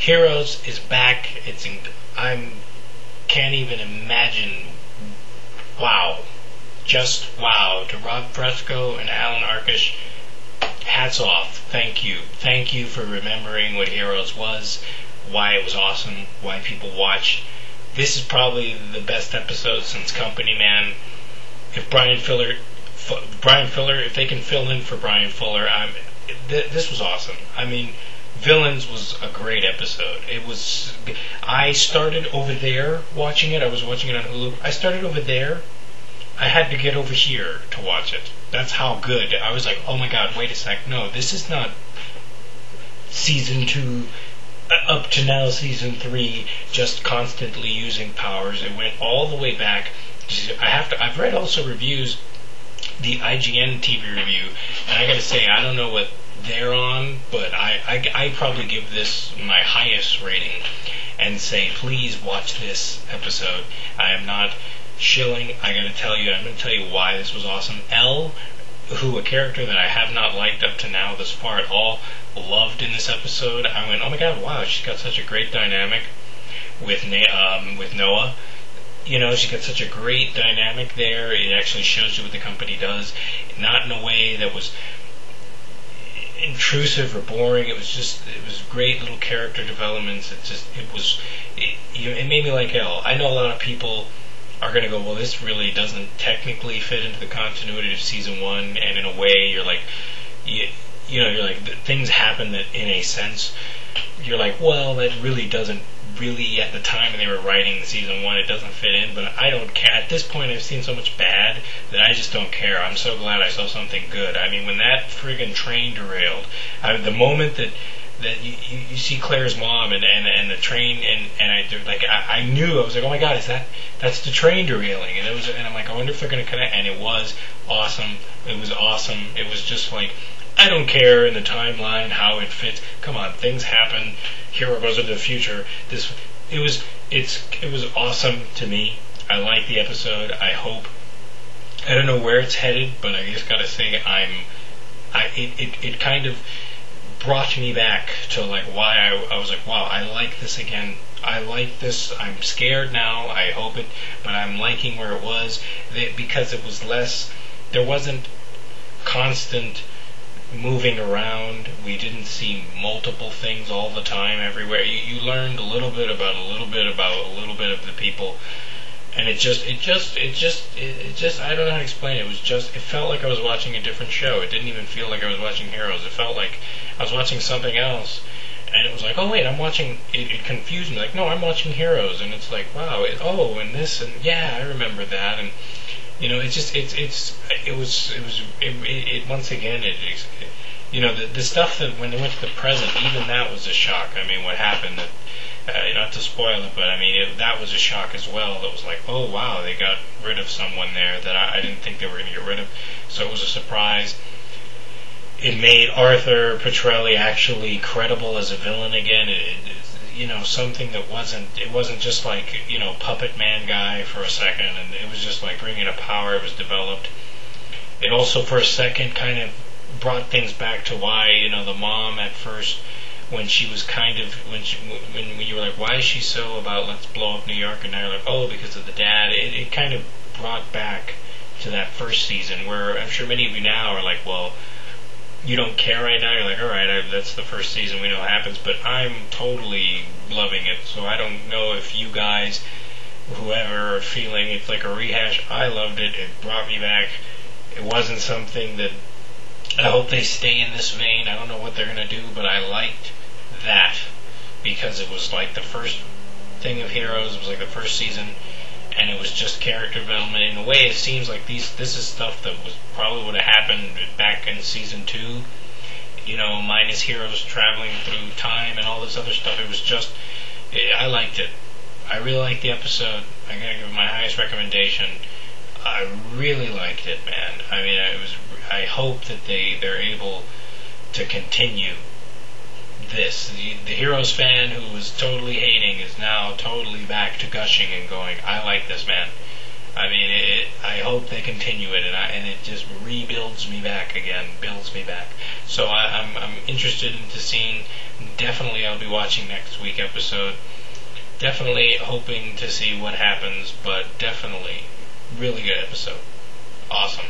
Heroes is back. I'm can't even imagine. Wow, just wow to Rob Fresco and Alan Arkish. Hats off. Thank you for remembering what Heroes was, why it was awesome, why people watched. This is probably the best episode since Company Man. If if they can fill in for Brian Fuller, this was awesome. I mean, Villains was a great episode. I started over there watching it. I was watching it on Hulu. I started over there. I had to get over here to watch it. That's how good. I was like, oh my god, wait a sec. No, this is not season 2 up to now season 3 just constantly using powers. It went all the way back. I've read also reviews, the IGN TV review, and I gotta say, I don't know what they're on, but I probably give this my highest rating and say, please watch this episode. I am not shilling. I'm going to tell you why this was awesome. Elle, a character that I have not liked up to now this far at all, loved in this episode. I went, oh my god, wow, she's got such a great dynamic with Noah. You know, she's got such a great dynamic there. It actually shows you what the company does, not in a way that was intrusive or boring. It was great little character developments. It made me like Elle. I know a lot of people are going to go, well, this really doesn't technically fit into the continuity of season 1, and in a way you're like, you're like, things happen that in a sense you're like, well, that really doesn't really, at the time when they were writing season 1, it doesn't fit in. But I don't care. At this point, I've seen so much bad that I just don't care. I'm so glad I saw something good. I mean, when that friggin' train derailed, the moment that you see Claire's mom and the train, and I knew, I was like, oh my god, that's the train derailing, and I'm like, I wonder if they're going to connect. And it was awesome. It was awesome. It was just like, I don't care in the timeline how it fits. Come on, things happen. Hero goes into the future. It was awesome to me. I like the episode. I don't know where it's headed, but I just gotta say, it kind of brought me back to like why I was like, wow, I like this again. I like this. I'm scared now. I hope it, but I'm liking where it was, because it was less. There wasn't constant moving around. We didn't see multiple things all the time everywhere. You learned a little bit about a little bit of the people, and it just I don't know how to explain it. It felt like I was watching a different show. It didn't even feel like I was watching Heroes. It felt like I was watching something else, and it was like, oh wait, I'm watching. It confused me. Like, no, I'm watching Heroes, and it's like, wow, and this, and yeah, I remember that, and you know, once again, you know, the stuff that when they went to the present, even that was a shock. I mean, what happened, not to spoil it, but I mean, that was a shock as well. That was like, oh wow, they got rid of someone there that I didn't think they were going to get rid of. So it was a surprise. It made Arthur Petrelli actually credible as a villain again. You know, something that it wasn't just like, you know, puppet man guy for a second, and it was just like bringing up power. It was developed. It also for a second kind of brought things back to why, you know, the mom at first, when she was kind of, when you were like, why is she so about let's blow up New York, and now you're like, oh, because of the dad. It kind of brought back to that first season, where I'm sure many of you now are like, well, you don't care right now. You're like, all right, that's the first season, we know what happens, but I'm totally loving it. So I don't know if you guys, whoever, are feeling it's like a rehash. I loved it. It brought me back. It wasn't something that I hope they stay in this vein. I don't know what they're going to do, but I liked that because it was like the first thing of Heroes. It was like the first season, and it was just character development. In a way, it seems like this is stuff that was probably would have happened back in season 2. You know, minus Heroes traveling through time and all this other stuff. It was just, I liked it. I really liked the episode. I gotta give it my highest recommendation. I really liked it, man. I mean, I hope that they're able to continue this. The Heroes fan who was totally hating is now totally back to gushing and going, I like this, man. I mean, I hope they continue it, and it just rebuilds me back again, builds me back. So I'm interested into seeing. Definitely, I'll be watching next week episode. Definitely hoping to see what happens, but definitely really good episode. Awesome.